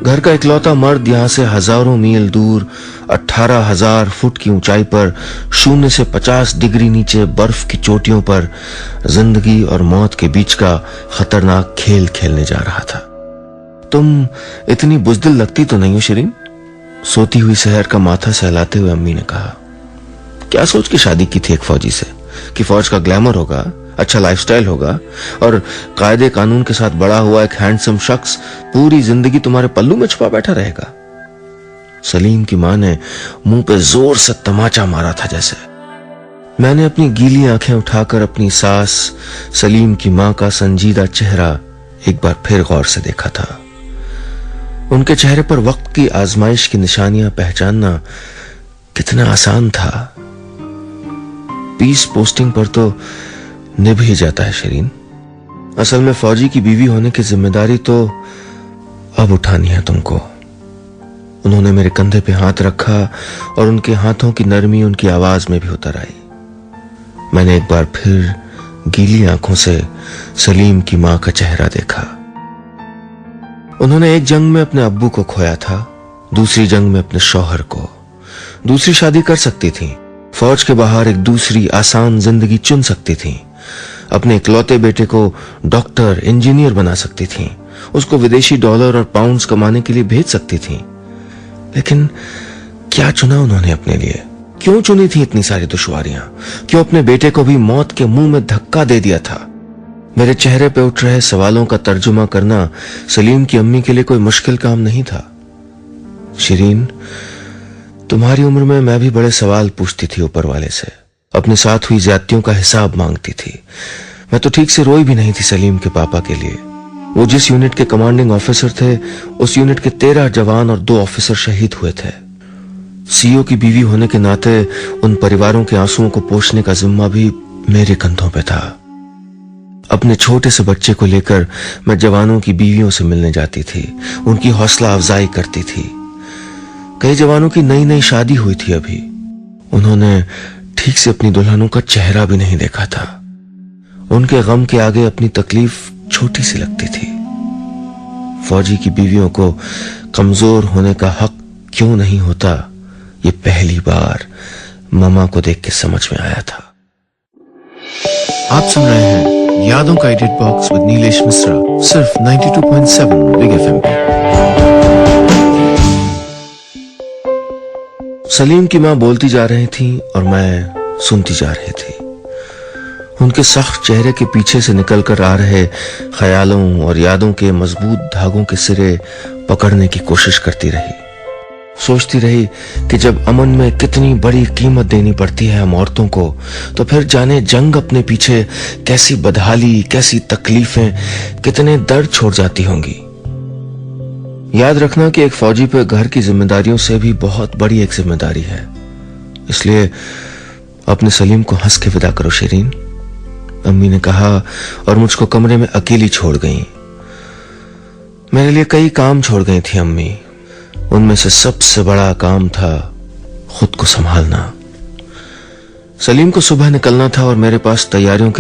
घर का इकलौता मर्द यहां से हजारों मील दूर 18,000 फुट की ऊंचाई पर शून्य से 50 डिग्री नीचे बर्फ की चोटियों पर जिंदगी और मौत के बीच का खतरनाक खेल खेलने जा रहा था। तुम इतनी बुजदिल लगती तो नहीं हो शिरीन, सोती हुई शहर का माथा सहलाते हुए अम्मी ने कहा। क्या सोच के शादी की थी एक फौजी से कि फौज का ग्लैमर होगा, अच्छा लाइफस्टाइल होगा और कायदे कानून के साथ बड़ा हुआ एक हैंडसम शख्स पूरी जिंदगी तुम्हारे पल्लू में छुपा बैठा रहेगा। सलीम की मां ने मुंह पे जोर से तमाचा मारा था जैसे। मैंने अपनी गीली आंखें उठाकर अपनी सास सलीम की मां का संजीदा चेहरा एक बार फिर गौर से देखा था। उनके चेहरे पर वक्त की आजमाइश की निशानियां पहचानना कितना आसान था। पीस पोस्टिंग पर तो निभ ही जाता है शिरीन। असल में फौजी की बीवी होने की जिम्मेदारी तो अब उठानी है तुमको। उन्होंने मेरे कंधे पे हाथ रखा और उनके हाथों की नरमी उनकी आवाज में भी उतर आई। मैंने एक बार फिर गीली आंखों से सलीम की मां का चेहरा देखा। उन्होंने एक जंग में अपने अब्बू को खोया था, दूसरी जंग में अपने शौहर को। दूसरी शादी कर सकती थी, फौज के बाहर एक दूसरी आसान जिंदगी चुन सकती थी, अपने इकलौते बेटे को डॉक्टर इंजीनियर बना सकती थी, उसको विदेशी डॉलर और पाउंड्स कमाने के लिए भेज सकती थी। लेकिन क्या चुना उन्होंने अपने लिए? क्यों चुनी थी इतनी सारी दुश्वारियां? क्यों अपने बेटे को भी मौत के मुंह में धक्का दे दिया था? मेरे चेहरे पे उठ रहे सवालों का तर्जुमा करना सलीम की अम्मी के लिए कोई मुश्किल काम नहीं था। शिरीन, तुम्हारी उम्र में मैं भी बड़े सवाल पूछती थी ऊपर वाले से, अपने साथ हुई ज्यादतियों का हिसाब मांगती थी। मैं तो ठीक से रोई भी नहीं थी सलीम के पापा के लिए। वो जिस यूनिट के कमांडिंग ऑफिसर थे, उस यूनिट के 13 जवान और 2 ऑफिसर शहीद हुए थे। सीओ की बीवी होने के नाते उन परिवारों के आंसुओं को पोंछने का जिम्मा भी मेरे कंधों पे था। अपने छोटे से बच्चे को लेकर मैं जवानों की बीवियों से मिलने जाती थी, उनकी हौसला अफजाई करती थी। कई जवानों की नई नई शादी हुई थी अभी, उन्होंने ठीक से अपनी दुल्हनों का चेहरा भी नहीं देखा था। उनके गम के आगे अपनी तकलीफ छोटी सी लगती थी। फौजी की बीवियों को कमजोर होने का हक क्यों नहीं होता, ये पहली बार मामा को देख के समझ में आया था। आप सुन रहे हैं यादों का edit box with Nilesh Mishra, सिर्फ 92.7 बिग एफएम पे। सलीम की मां बोलती जा रही थी और मैं सुनती जा रही थी। उनके सख्त चेहरे के पीछे से निकलकर आ रहे ख्यालों और यादों के मजबूत धागों के सिरे पकड़ने की कोशिश करती रही। सोचती रही कि जब अमन में कितनी बड़ी कीमत देनी पड़ती है हम औरतों को, तो फिर जाने जंग अपने पीछे कैसी बदहाली, कैसी तकलीफें, कितने दर्द छोड़ जाती होंगी। याद रखना कि एक फौजी पे घर की जिम्मेदारियों से भी बहुत बड़ी एक जिम्मेदारी है। इसलिए अपने सलीम को हंस के विदा करो शिरीन, अम्मी ने कहा और मुझको कमरे में अकेली छोड़ गई। मेरे लिए कई काम छोड़ गई थी अम्मी, उनमें से सबसे बड़ा काम था खुद को संभालना। सलीम को सुबह निकलना था और मेरे पास तैयारियों